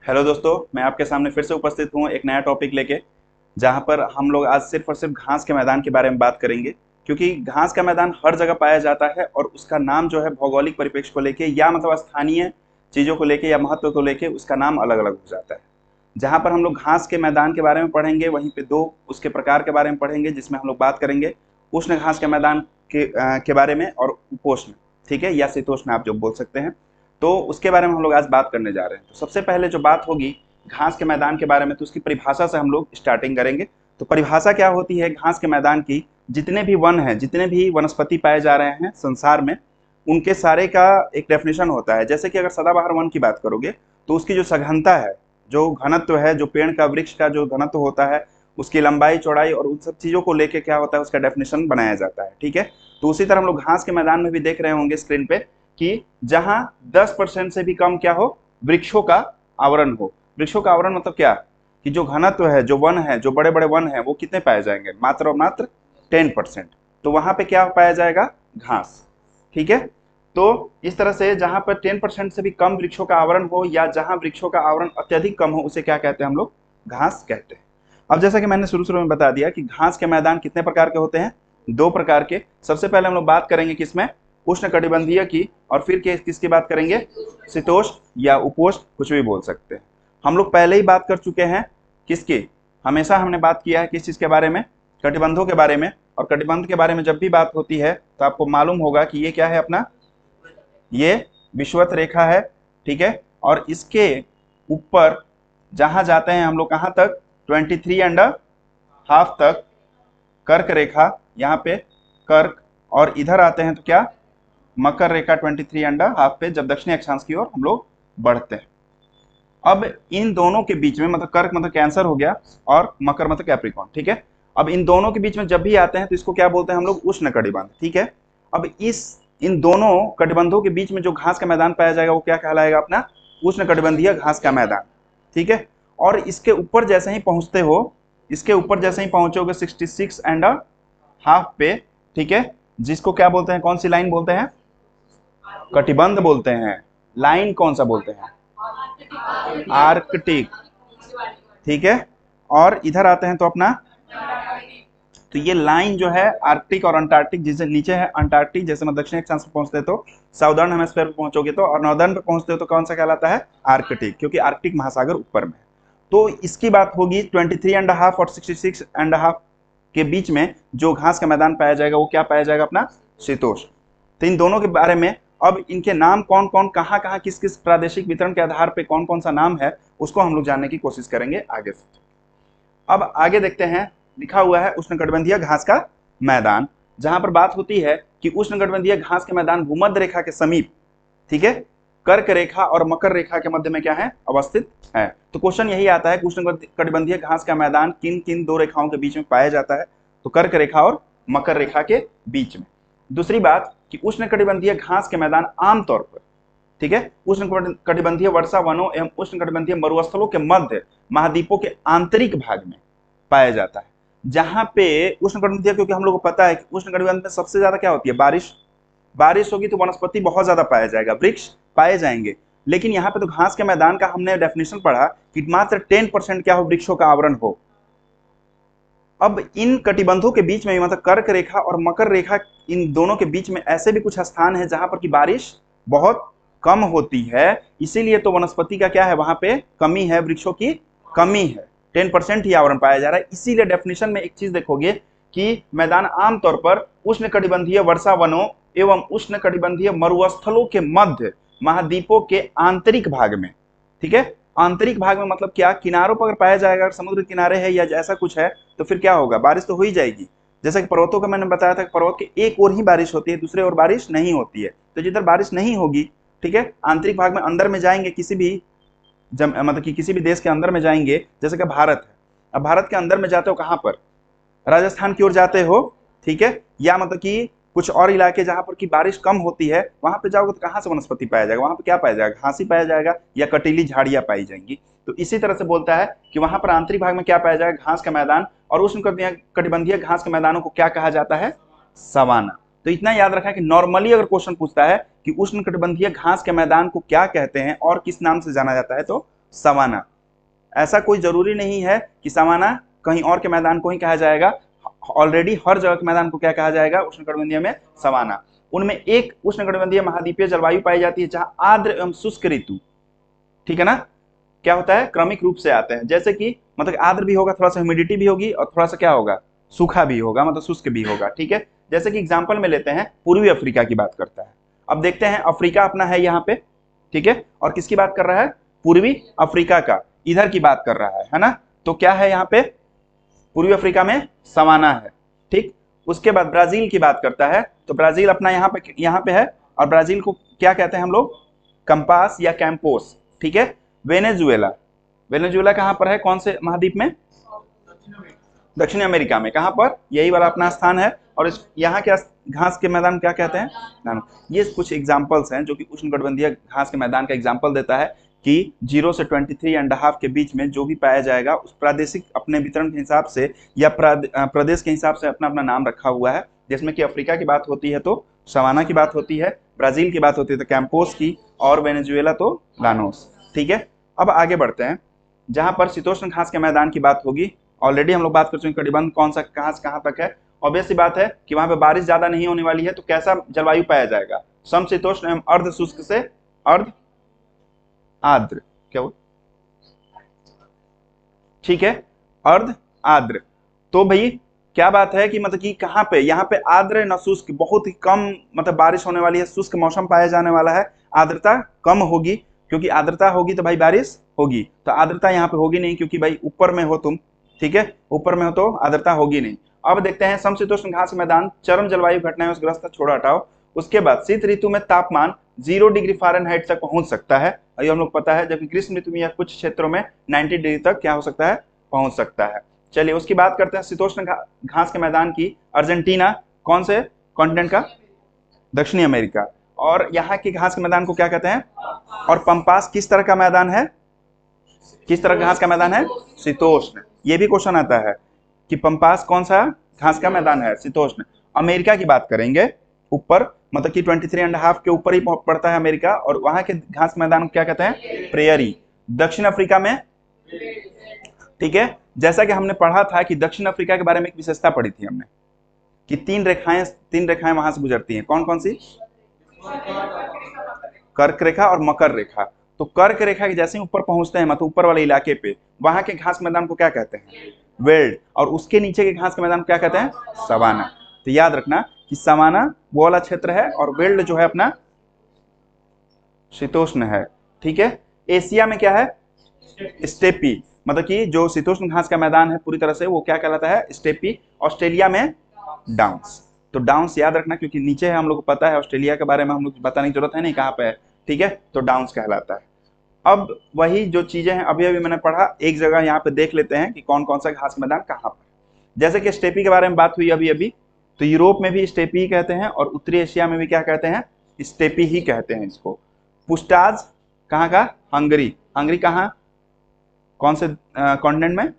Hello दोस्तों, मैं आपके सामने फिर से उपस्थित हूँ एक नया टॉपिक लेके। जहाँ पर हम लोग आज सिर्फ और सिर्फ घास के मैदान के बारे में बात करेंगे, क्योंकि घास का मैदान हर जगह पाया जाता है और उसका नाम जो है भौगोलिक परिप्रेक्ष्य को लेके या मतलब स्थानीय चीज़ों को लेके या महत्व को लेके उसका नाम अलग अलग हो जाता है। जहाँ पर हम लोग घास के मैदान के बारे में पढ़ेंगे, वहीं पे दो उसके प्रकार के बारे में पढ़ेंगे, जिसमें हम लोग बात करेंगे उष्ण घास के मैदान के बारे में और उपोष्ण, ठीक है, या शीतोष्ण आप जो बोल सकते हैं। तो उसके बारे में हम लोग आज बात करने जा रहे हैं। तो सबसे पहले जो बात होगी घास के मैदान के बारे में, तो उसकी परिभाषा से हम लोग स्टार्टिंग करेंगे। तो परिभाषा क्या होती है घास के मैदान की? जितने भी वन हैं, जितने भी वनस्पति पाए जा रहे हैं संसार में, उनके सारे का एक डेफिनेशन होता है। जैसे कि अगर सदाबहार वन की बात करोगे तो उसकी जो सघनता है, जो घनत्व है, जो पेड़ का वृक्ष का जो घनत्व होता है, उसकी लंबाई चौड़ाई और उन सब चीज़ों को लेके क्या होता है उसका डेफिनेशन बनाया जाता है, ठीक है। तो उसी तरह हम लोग घास के मैदान में भी देख रहे होंगे स्क्रीन पे कि जहां 10% से भी कम क्या हो, वृक्षों का आवरण हो। वृक्षों का आवरण मतलब क्या, कि जो घनत्व है, जो वन है, जो बड़े बड़े वन है, वो कितने पाए जाएंगे? मात्र और मात्र 10%। तो वहां पे क्या पाया जाएगा? घास, ठीक है। तो इस तरह से जहां पर 10% से भी कम वृक्षों का आवरण हो या जहां वृक्षों का आवरण अत्यधिक कम हो, उसे क्या कहते हैं हम लोग? घास कहते हैं। अब जैसा कि मैंने शुरू शुरू में बता दिया कि घास के मैदान कितने प्रकार के होते हैं? दो प्रकार के। सबसे पहले हम लोग बात करेंगे किसमें? उष्ण कटिबंधीय की, और फिर किसकी बात करेंगे? शीतोष्ण या उपोष्ण, कुछ भी बोल सकते हैं। हम लोग पहले ही बात कर चुके हैं किसकी? हमेशा हमने बात किया है किस चीज के बारे में? कटिबंधों के बारे में। और कटिबंध के बारे में जब भी बात होती है तो आपको मालूम होगा कि ये क्या है अपना? ये विषुवत रेखा है, ठीक है। और इसके ऊपर जहां जाते हैं हम लोग कहां तक? 23.5 तक कर्क रेखा, यहाँ पे कर्क। और इधर आते हैं तो क्या? मकर रेखा 23.5 पे, जब दक्षिणी अक्षांश की ओर हम लोग बढ़ते हैं। अब इन दोनों के बीच में, मतलब कर्क मतलब कैंसर हो गया और मकर मतलब कैप्रिकॉर्न, ठीक है। अब इन दोनों के बीच में जब भी आते हैं तो इसको क्या बोलते हैं हम लोग? उष्ण कटिबंध, ठीक है। अब इस इन दोनों कटिबंधों के बीच में जो घास का मैदान पाया जाएगा वो क्या कहलाएगा अपना? उष्ण कटिबंधीय घास का मैदान, ठीक है। और इसके ऊपर जैसे ही पहुंचते हो, इसके ऊपर जैसे ही पहुंचोगे 66.5 पे, ठीक है, जिसको क्या बोलते हैं? कौन सी लाइन बोलते हैं? कटिबंध बोलते हैं। लाइन कौन सा बोलते हैं? आर्कटिक, ठीक है। और इधर आते हैं तो अपना, तो ये लाइन जो है आर्कटिक और अंटार्कटिक, जिससे नीचे है अंटार्कटिक, जैसे मैं दक्षिणी अक्षांश पे पहुंचते तो साउदर्न हेमिस्फीयर पे पहुंचोगे तो, और नॉर्दर्न पे पहुंचते हो तो कौन सा कहलाता है? आर्कटिक, क्योंकि आर्कटिक महासागर ऊपर में है। तो इसकी बात होगी 23.5 और 66.5 के बीच में जो घास का मैदान पाया जाएगा वो क्या पाया जाएगा अपना? शीतोष्ण। तो इन दोनों के बारे में, अब इनके नाम कौन कौन, कहाँ कहाँ, किस किस प्रादेशिक वितरण के आधार पे कौन कौन सा नाम है, उसको हम लोग जानने की कोशिश करेंगे आगे से। अब आगे देखते हैं, लिखा हुआ है उष्णकटिबंधीय घास का मैदान। जहां पर बात होती है कि उष्णकटिबंधीय घास के मैदान भूमध्य रेखा के समीप, ठीक है, कर्क रेखा और मकर रेखा के मध्य में क्या है? अवस्थित है। तो क्वेश्चन यही आता है कि उष्णकटिबंधीय घास का मैदान किन किन दो रेखाओं के बीच में पाया जाता है? तो कर्क रेखा और मकर रेखा के बीच में। दूसरी बात कि उष्णकटिबंधीय घास के मैदान आमतौर पर, ठीक है, उष्णकटिबंधीय वर्षा वनों एवं उष्णकटिबंधीय मरुस्थलों के मध्य महाद्वीपों के आंतरिक भाग में पाया जाता है। जहां पे उष्णकटिबंधीय, क्योंकि हम लोग को पता है कि उष्णकटिबंध में सबसे ज्यादा क्या होती है? बारिश। बारिश होगी तो वनस्पति बहुत ज्यादा पाया जाएगा, वृक्ष पाए जाएंगे। लेकिन यहाँ पे तो घास के मैदान का हमने डेफिनेशन पढ़ा कि मात्र 10% क्या हो? वृक्षों का आवरण हो। अब इन कटिबंधों के बीच में, मतलब कर्क रेखा और मकर रेखा, इन दोनों के बीच में ऐसे भी कुछ स्थान है जहां पर की बारिश बहुत कम होती है। इसीलिए तो वनस्पति का क्या है? वहां पे कमी है, वृक्षों की कमी है। 10% ही आवरण पाया जा रहा है। इसीलिए डेफिनेशन में एक चीज देखोगे कि मैदान आमतौर पर उष्णकटिबंधीय वर्षा वनों एवं उष्णकटिबंधीय मरुस्थलों के मध्य महाद्वीपों के आंतरिक भाग में, ठीक है। आंतरिक भाग में मतलब क्या? किनारों पर अगर पाया जाएगा, अगर समुद्र किनारे है या ऐसा कुछ है, तो फिर क्या होगा? बारिश तो हो ही जाएगी। जैसे कि पर्वतों का मैंने बताया था कि पर्वत के एक ओर ही बारिश होती है, दूसरे ओर बारिश नहीं होती है। तो जिधर बारिश नहीं होगी, ठीक है, आंतरिक भाग में अंदर में जाएंगे, किसी भी मतलब कि किसी भी देश के अंदर में जाएंगे, जैसे कि भारत है। अब भारत के अंदर में जाते हो कहां पर? राजस्थान की ओर जाते हो, ठीक है, या मतलब कि कुछ और इलाके जहां पर की बारिश कम होती है, वहां पे जाओगे तो कहां से वनस्पति पाया जाएगा? वहां पे क्या पाया जाएगा? घास ही पाया जाएगा या कटीली झाड़ियां पाई जाएंगी। तो इसी तरह से बोलता है कि वहां पर आंतरिक भाग में क्या पाया जाएगा? घास का मैदान। और उष्णकटिबंधीय घास के मैदानों को क्या कहा जाता है? सवाना। तो इतना याद रखा कि नॉर्मली अगर क्वेश्चन पूछता है कि उष्णकटिबंधीय घास के मैदान को क्या कहते हैं और किस नाम से जाना जाता है, तो सवाना। ऐसा कोई जरूरी नहीं है कि सवाना कहीं और के मैदान को ही कहा जाएगा, ऑलरेडी हर जगह के मैदान को क्या कहा जाएगा उष्णकटिबंधीय में, सवाना। उनमें एक उष्णकटिबंधीय महाद्वीपीय जलवायु पाई जाती है जहां आर्द्र एवं शुष्क ऋतु, ठीक है ना, क्या होता है क्रमिक रूप से आते हैं। जैसे कि मतलब आर्द्र भी होगा, थोड़ा सा ह्यूमिडिटी भी होगी, और थोड़ा सा क्या होगा सूखा भी होगा, मतलब शुष्क भी होगा, ठीक है। जैसे कि एग्जाम्पल में लेते हैं, पूर्वी अफ्रीका की बात करता है। अब देखते हैं अफ्रीका अपना है यहाँ पे, ठीक है, और किसकी बात कर रहा है, पूर्वी अफ्रीका का, इधर की बात कर रहा है ना। तो क्या है यहाँ पे, पूर्वी अफ्रीका में सवाना है, ठीक। उसके बाद ब्राजील की बात करता है, तो ब्राजील अपना यहाँ पे है, और ब्राजील को क्या कहते हैं हम लोग, कंपास या कैंपोस, ठीक है। वेनेजुएला, वेनेजुएला कहाँ पर है, कौन से महाद्वीप में, दक्षिण अमेरिका में, कहाँ पर, यही वाला अपना स्थान है। और इस यहाँ के घास के मैदान क्या कहते हैं, ये कुछ एग्जाम्पल्स हैं जो कि उष्णकटिबंधीय घास के मैदान का एग्जाम्पल देता है कि 0 से 23.5 के बीच में जो भी पाया जाएगा उस प्रादेशिक अपने वितरण के हिसाब से या प्रदेश के हिसाब से अपना अपना नाम रखा हुआ है। जिसमें कि अफ्रीका की बात होती है तो सवाना की बात होती है, ब्राजील की बात होती है तो कैंपोस की, और वेनेजुएला तो लानोस, ठीक है। अब आगे बढ़ते हैं, जहां पर शीतोष्ण घास के मैदान की बात होगी, ऑलरेडी हम लोग बात कर चुके हैं कटिबंध कौन सा कहां से कहां तक है। ऑब्वियस सी बात है कि वहां पे बारिश ज्यादा नहीं होने वाली है, तो कैसा जलवायु पाया जाएगा, समशीतोष्ण एवं अर्ध शुष्क से अर्ध आर्द्र, क्या वो, ठीक है, अर्ध आर्द्र। तो भाई क्या बात है कि मतलब कि कहाँ पे, यहाँ पे आर्द्र न शुष्क, बहुत ही कम मतलब बारिश होने वाली है, शुष्क मौसम पाया जाने वाला है, आर्द्रता कम होगी, क्योंकि आर्द्रता होगी तो भाई बारिश होगी, तो आर्द्रता यहाँ पे होगी नहीं, क्योंकि भाई ऊपर में हो तुम, ठीक है, ऊपर में हो तो आर्द्रता होगी नहीं। अब देखते हैं समशीतोष्ण घास मैदान चरम जलवायु घटनाएं ग्रस्त, छोड़ा हटाओ। उसके बाद शीत ऋतु में तापमान 0 डिग्री फ़ारेनहाइट तक पहुंच सकता है, ये हम लोग पता है, जबकि ग्रीष्म ऋतु में या कुछ क्षेत्रों में 90 डिग्री तक क्या हो सकता है, पहुंच सकता है। चलिए उसकी बात करते हैं शीतोष्ण घास के मैदान की। अर्जेंटीना कौन से कॉन्टिनेंट का, दक्षिणी अमेरिका, और यहाँ के घास के मैदान को क्या कहते हैं, और पंपास किस तरह का मैदान है, किस तरह का घास का मैदान है, शीतोष्ण। ये भी क्वेश्चन आता है कि पंपास कौन सा घास का मैदान है, शीतोष्ण। अमेरिका की बात करेंगे, ऊपर मतलब कि 23.5 के ऊपर ही पड़ता है अमेरिका, और वहां के घास मैदान को क्या कहते हैं, प्रेयरी। दक्षिण अफ्रीका में, ठीक है, जैसा कि हमने पढ़ा था कि दक्षिण अफ्रीका के बारे में एक विशेषता पढ़ी थी हमने कि तीन रेखाएं वहां से गुजरती हैं, कौन कौन सी, कर्क रेखा और मकर रेखा। तो कर्क रेखा के जैसे ही ऊपर पहुंचते हैं मतलब ऊपर वाले इलाके पे, वहां के घास मैदान को क्या कहते हैं, वेल्ड, और उसके नीचे के घास के मैदान को क्या कहते हैं, सवाना। तो याद रखना कि सवाना वो वाला क्षेत्र है, और वेल्ड जो है अपना शीतोष्ण है, ठीक है। एशिया में क्या है, स्टेपी, मतलब कि जो शीतोष्ण घास का मैदान है पूरी तरह से वो क्या कहलाता है, स्टेपी। ऑस्ट्रेलिया में डाउन्स, तो डाउन्स याद रखना क्योंकि नीचे है, हम लोग को पता है ऑस्ट्रेलिया के बारे में, हम लोग बताने की जरूरत है नहीं कहाँ पे है, ठीक है, तो डाउन्स कहलाता है। अब वही जो चीजें हैं अभी अभी मैंने पढ़ा, एक जगह यहाँ पे देख लेते हैं कि कौन कौन सा घास मैदान कहाँ पर। जैसे कि स्टेपी के बारे में बात हुई अभी अभी, तो यूरोप में भी स्टेपी ही कहते हैं, और उत्तरी एशिया में भी क्या कहते हैं, स्टेपी ही कहते हैं इसको। पुस्टाज कहाँ का, हंगरी, हंगरी कहाँ, कौन से कॉन्टिनेंट में,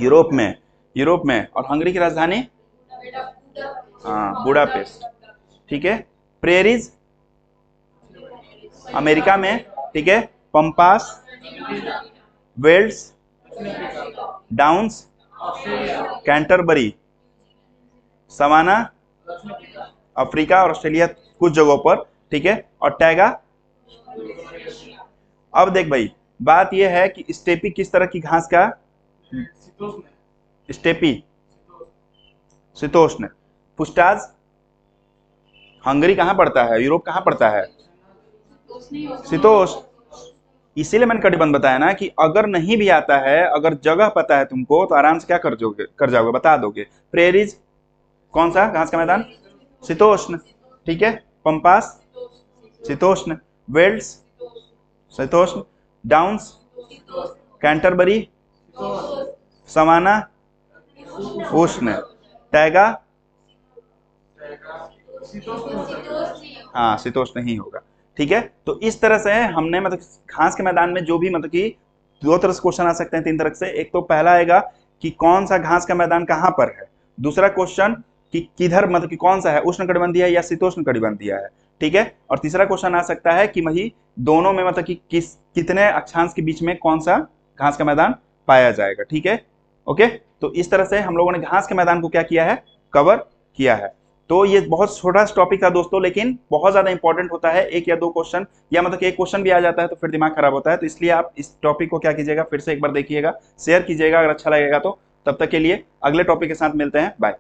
यूरोप में, यूरोप में, और हंगरी की राजधानी, हाँ बुडापेस्ट, ठीक है। प्रेरीज अमेरिका में, ठीक है। Pampas, velds, downs, Canterbury, savanna, Africa और ऑस्ट्रेलिया कुछ जगहों पर, ठीक है, और टैगा। अब देख भाई बात यह है कि स्टेपी किस तरह की घास का, स्टेपी शीतोष्ण। पुस्टाज हंगरी कहां पड़ता है, यूरोप कहां पड़ता है, शीतोष्ण। इसीलिए मैंने कटिबंध बताया ना कि अगर नहीं भी आता है, अगर जगह पता है तुमको तो आराम से क्या कर जाओगे, बता दोगे। प्रेरीज कौन सा घास का मैदान, शीतोष्ण, ठीक है। पंपास शीतोष्ण, वेल्स शीतोष्ण, डाउन्स, कैंटरबरी, सवाना उष्ण, टैगा हाँ शीतोष्ण ही होगा, ठीक है। तो इस तरह से हमने मतलब घास के मैदान में जो भी मतलब कि दो तरह से क्वेश्चन आ सकते हैं, तीन तरह से। एक तो पहला आएगा कि कौन सा घास का मैदान कहाँ पर है, दूसरा क्वेश्चन कि किधर मतलब कि कौन सा है, उष्ण कटिबंधीय है या शीतोष्ण कटिबंधीय है, ठीक है। और तीसरा क्वेश्चन आ सकता है कि वही दोनों में मतलब कि कितने अक्षांश के बीच में कौन सा घास का मैदान पाया जाएगा, ठीक है। ओके, तो इस तरह से हम लोगों ने घास के मैदान को क्या किया है, कवर किया है। तो ये बहुत छोटा टॉपिक था दोस्तों, लेकिन बहुत ज्यादा इंपॉर्टेंट होता है। एक या दो क्वेश्चन या मतलब कि एक क्वेश्चन भी आ जाता है तो फिर दिमाग खराब होता है। तो इसलिए आप इस टॉपिक को क्या कीजिएगा, फिर से एक बार देखिएगा, शेयर कीजिएगा अगर अच्छा लगेगा तो। तब तक के लिए अगले टॉपिक के साथ मिलते हैं, बाय।